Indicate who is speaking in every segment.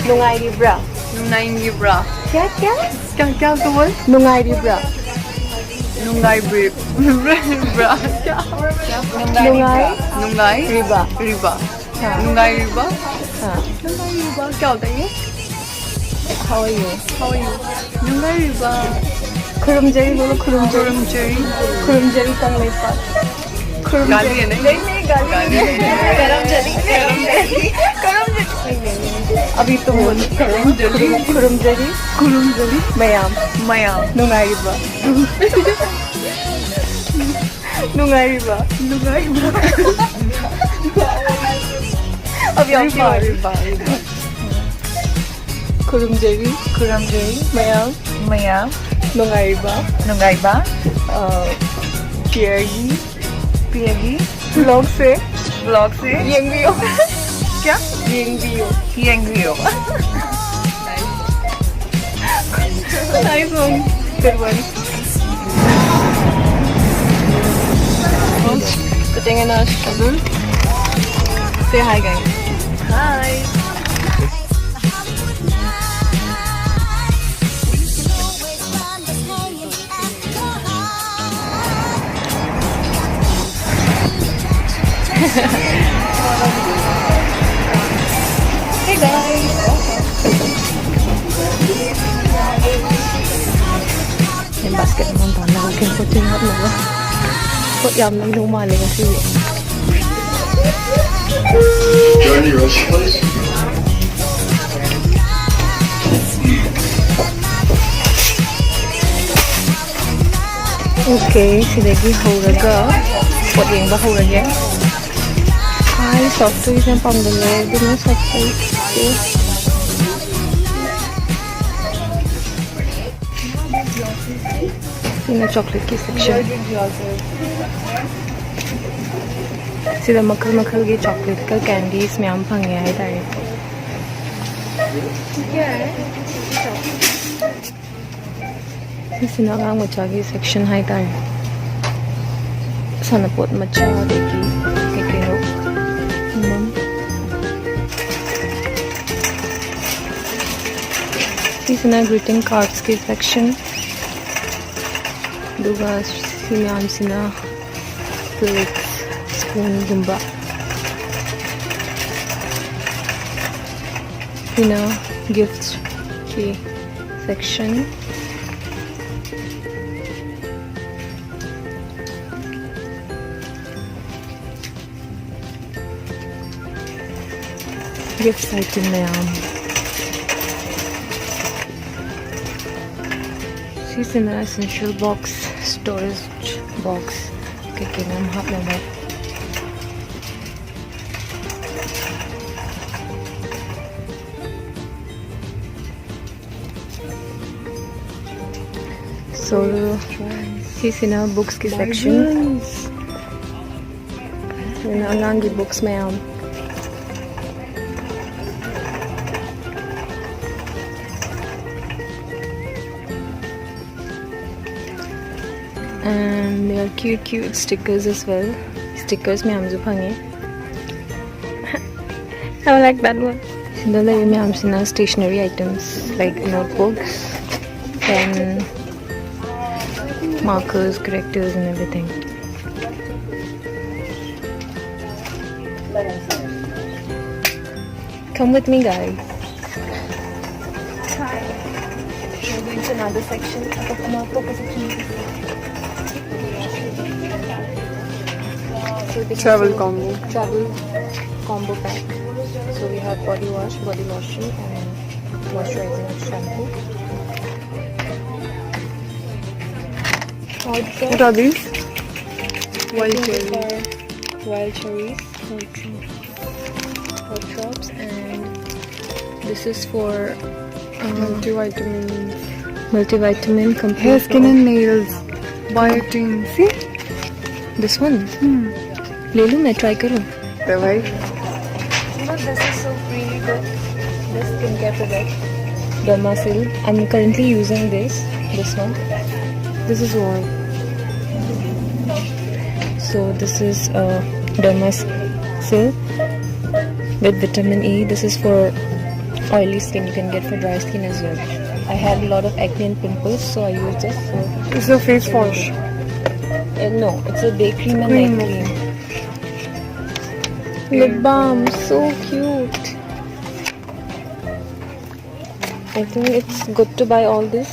Speaker 1: Nungairibra.
Speaker 2: Nungairibra.
Speaker 1: क्या क्या
Speaker 2: क्या तो बोल?
Speaker 1: Nungairibra.
Speaker 2: Nungairibra. क्या?
Speaker 1: Nungairibra.
Speaker 2: Riba.
Speaker 1: हाँ.
Speaker 2: Nungairibra.
Speaker 1: हाँ.
Speaker 2: Nungairibra क्या होता है ये?
Speaker 1: How are you?
Speaker 2: How are you? Nungairibra.
Speaker 1: खुरुमजरी बोलो खुरुमजरी.
Speaker 2: Kurumjeri.
Speaker 1: खुरुमजरी तंग नहीं पास.
Speaker 2: गाली है नहीं?
Speaker 1: नहीं गाली. करमजरी. अभी तो बोल. खुरुमजरी. मयाम. Nungairibra. Nungairibra. अभी आपकी बारी. खुरुमजरी. मयाम. Nungairibra. पियगी. ब्लॉग से. यंगियो.
Speaker 2: क्या?
Speaker 1: यंगियो. Nice one. Good one. Sitting in our struggle. Say hi, guys.
Speaker 2: Hi.
Speaker 1: Hey, guys. Yung basket naman ba? Nakakin ko tinap na ba? Ko yam lang lumali kasi.
Speaker 3: Johnny Rush, please.
Speaker 1: Okay, sige huraga. Pot yung ba huraga? Ay, soft toys yung pambili. Di mo soft toys. Yine chocolate की section. सीधा मक्खल की chocolate का candy इसमें हम fungi हैं इधर. क्या है? इसी नागांग मचा की section है इधर. सनपोत मचा देखी किकेरो. इसी ना greeting cards की section. Duga sinam sina plates, spoon, gumba. Sina gifts ki section. Gifts item mein aam. This is an essential box, storage box. Okay, I'm happy with that. So, this is in our books ki section. In our books mein aam. And there are cute stickers as well. Stickers में हम जो fungi. I like that one. Then there में हम सिना stationery items like notebooks, pen, markers, correctors and everything. Come with me, guys. Hi. We're going to another section.
Speaker 2: Travel combo
Speaker 1: pack. So we have body wash, body lotion and moisturizing shampoo.
Speaker 2: What are these? Wild cherries.
Speaker 1: Hot drops, and this is for multivitamin complete.
Speaker 2: Hair, skin and nails. Biotin. See?
Speaker 1: This one. ले लूँ मैं try करूँ.
Speaker 2: भाई.
Speaker 1: This is so really good. This skincare product, Dermasil. I'm currently using this one.
Speaker 2: This is what?
Speaker 1: So this is Dermasil with vitamin E. This is for oily skin, you can get for dry skin as well. I had a lot of acne and pimples, so I used this. So
Speaker 2: It's a face wash.
Speaker 1: no, it's a day cream and
Speaker 2: Cream.
Speaker 1: night cream. Lip balm, so cute. I think it's good to buy all this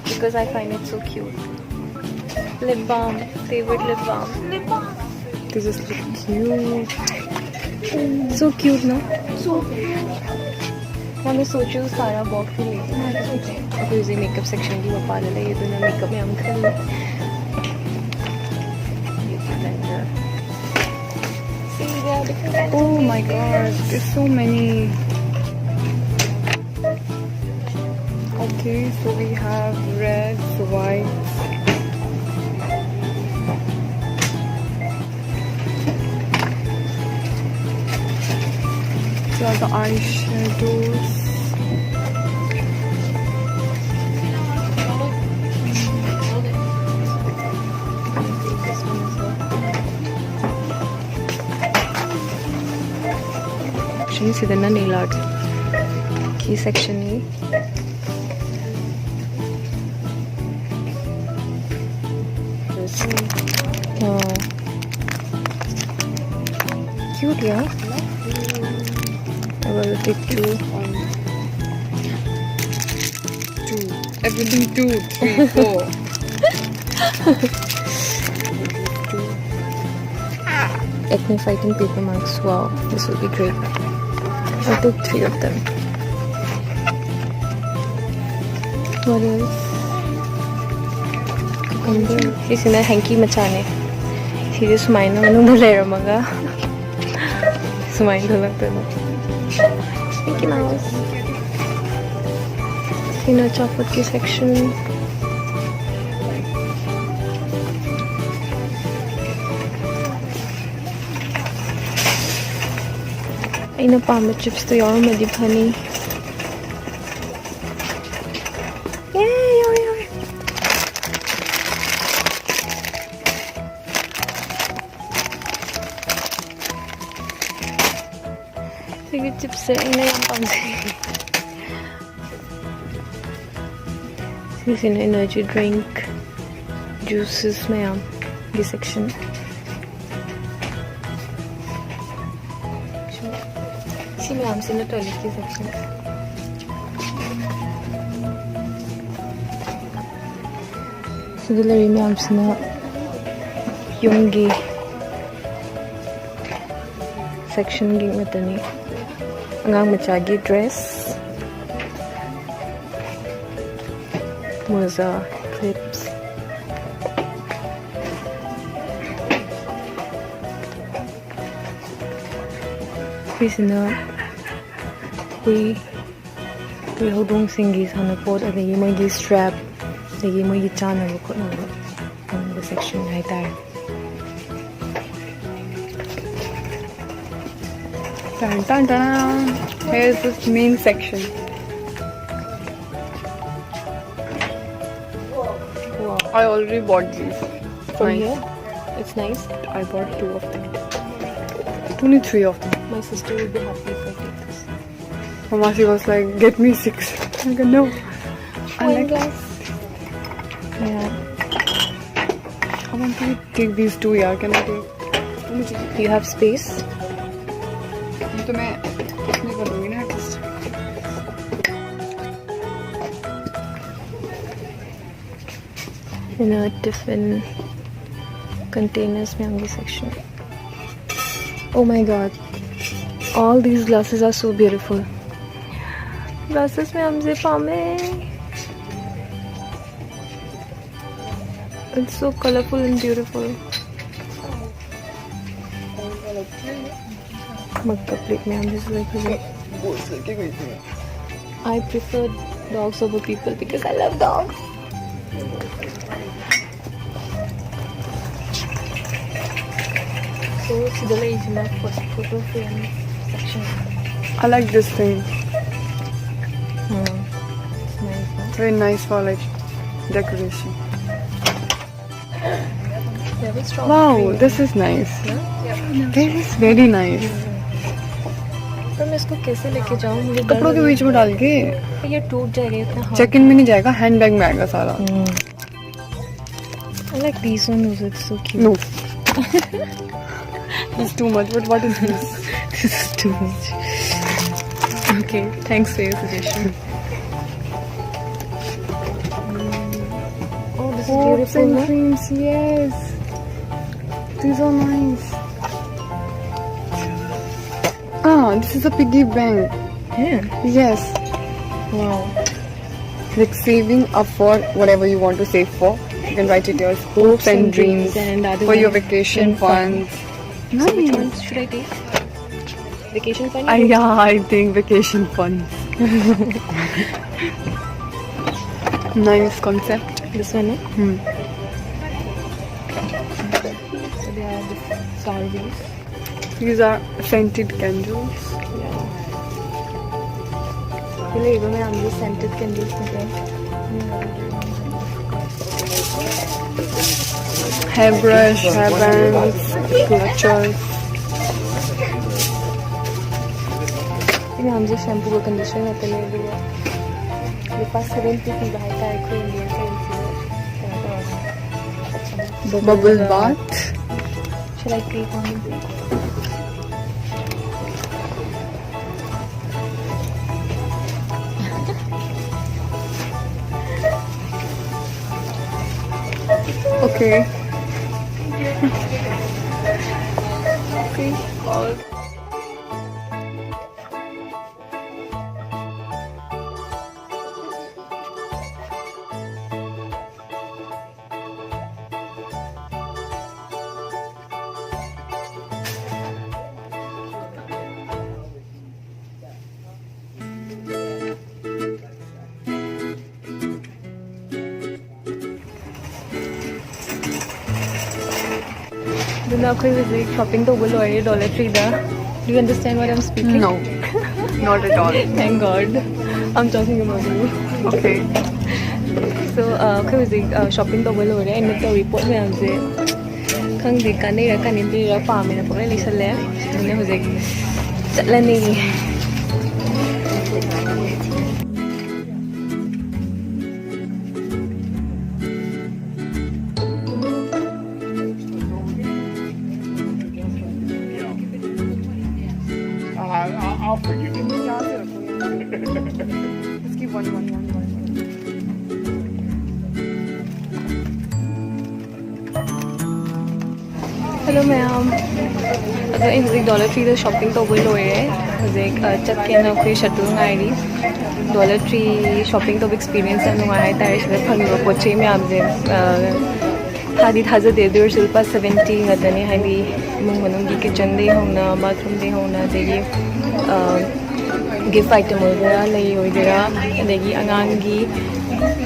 Speaker 1: because I find it so cute. Lip balm, favorite lip balm. Lip balm.
Speaker 2: This is cute.
Speaker 1: So cute, no? So cute. मैं सोचूं सारा box ही लेती हूँ अब इसी makeup section की वो पागल है ये तो मैं मेकअप में हम कर लें
Speaker 2: Oh my god, there's so many. Okay, so we have red, white. These are the eyeshadows.
Speaker 1: Actually, see the nail art key section here. Wow. Cute, yeah? I will take two.
Speaker 2: 2. Everything 2, 3, 4.
Speaker 1: Acne fighting paper marks. Wow, this will be great. I took 3 of them. What else? Cucumber. This is a hanky machane. Serious mine na manu bolera maga. Smile thola pelo. Mickey Mouse. In a chocolate की section. In a palm chips to your medip honey. Yay! Sige chips ina yung palm. This is an energy drink, juices में हम ये section. इसी में हमसे ना toilet की section. Similarly में हमसे ना योंगी section की मतनी अंगांग मचागी dress. Moza clips. Pisina we hodong singis on the pot at the yimagi strap the yimagi channel on the section right there.
Speaker 2: Dun, dun, dun. Here's this main section.
Speaker 1: Wow.
Speaker 2: I already bought these.
Speaker 1: From
Speaker 2: Nice.
Speaker 1: here, it's nice.
Speaker 2: I bought 2 of them. Only 3 of them.
Speaker 1: My sister will be happy if I take this.
Speaker 2: Mamasi was like, get me 6. I go, no. I
Speaker 1: Wine
Speaker 2: like
Speaker 1: glass. Yeah.
Speaker 2: I want to take these 2, yeah. Can I take?
Speaker 1: You have space.
Speaker 2: ये तो मैं इसमें कर दूँगी ना adjust.
Speaker 1: In a tiffin containers में होंगी section. Oh my god, all these glasses are so beautiful. Glasses में हमसे पामे. It's so colorful and beautiful. Mug plate में हम जैसे like I prefer dogs over people because I love dogs. So Sidala is in the photo frame section.
Speaker 2: I like this thing.
Speaker 1: It's nice, huh?
Speaker 2: Very nice for like decoration.
Speaker 1: Very strong.
Speaker 2: Wow, this is nice.
Speaker 1: Yeah?
Speaker 2: This is very nice.
Speaker 1: From इसको तो कैसे लेके जाऊँ, मुझे
Speaker 2: कपड़ों के बीच में डाल के
Speaker 1: ये टूट जाएगा इतना hard
Speaker 2: चेक इन में नहीं जाएगा, हैंड बैग में आएगा सारा.
Speaker 1: I like these ones, it's so cute.
Speaker 2: No. It's too much. But what is this?
Speaker 1: This is too much. Okay, thanks for your suggestion. Oh, this is
Speaker 2: Hopes
Speaker 1: beautiful.
Speaker 2: and
Speaker 1: No?
Speaker 2: dreams, yes. These are nice. Ah, this is a piggy bank.
Speaker 1: Yeah.
Speaker 2: Yes.
Speaker 1: Wow.
Speaker 2: Like saving up for whatever you want to save for. You can write it yours. Hopes and dreams
Speaker 1: and the other
Speaker 2: for your
Speaker 1: one,
Speaker 2: vacation funds.
Speaker 1: So which one should I take? Vacation fund?
Speaker 2: Yeah, I think vacation funds. Nice concept.
Speaker 1: This one, no?
Speaker 2: Hmm.
Speaker 1: So they are the Sarvis.
Speaker 2: These are scented candles.
Speaker 1: Really, even I'm just scented candles today.
Speaker 2: Hairbrush, hairbands, clutches.
Speaker 1: Ini हम जो shampoo का conditioner होता है वो मेरे पास 70 की बाहर का एक इंडियन से
Speaker 2: Bubble bath.
Speaker 1: Shall I click on it?
Speaker 2: Okay.
Speaker 1: Okay. Duna ako'y visit shopping to Bulloy, Dollar Tree da. Do you understand what I'm speaking?
Speaker 2: No, not at all.
Speaker 1: Thank God. I'm talking about you.
Speaker 2: Okay.
Speaker 1: So, ako'y visit shopping to Bulloy, and ito report mo yan si kang di kanira kanindira pami na pagka lisa le. Duna visit chatlani.
Speaker 2: I'll forgive you. Let's keep one.
Speaker 1: Hello ma'am. Also in the Dollar Tree the shopping to Bulloy hai. Like chat ke na ako'y shuttle ngairi. Dollar Tree shopping to experience na nungai hai tayo sila pangyo poche ma'am je. Hadi thaza de dur sulpa 70 ngatani hadi mung manung gi kitchen de hona bathroom de hona degi gift item ogera lei ogera degi angangi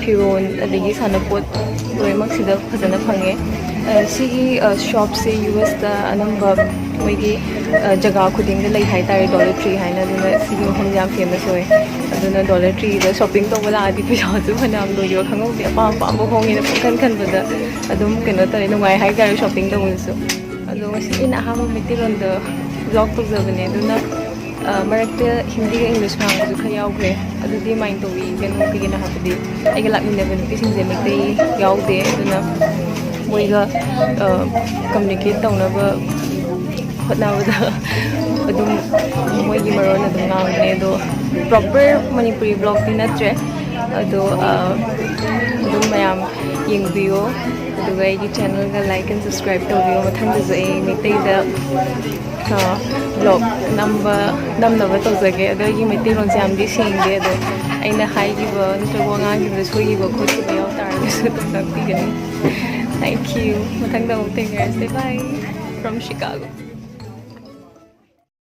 Speaker 1: firon degi sanapot loimak sida phajana phange sigi shop se US da anamba moigi jaga khuding de lai hai tare Dollar Tree haina duna sigi hom yam famous hoy aduna Dollar Tree da shopping to wala adi pisa ju phanam do yo khangau de pa pa bo hongi na kan kan bada adum keno tare nungai hai tare shopping to so ado ngasi ina ha ma mitiron da vlog to zabane aduna marakta Hindi ka English ma ju kha yaw gre adudi mind to wi keno ki na ha padi ai ga lakni level pi sing je mitai yaw de aduna moiga communicate tawnaba hotnawada adum moigi maron adum ngangne do proper Manipuri vlog ni natre ado adum mayam yengbiyo aduga aigi channel ga like and subscribe tawbiyo mathang da ai mitai da vlog namnaba tawjage ado aigi mitai ron jam di singde ado aina haigiba ntrago ngangiba soigiba khotba yaw tarbisu tumnakti gani. Thank you. Matang da mong tingers. Say bye from Chicago.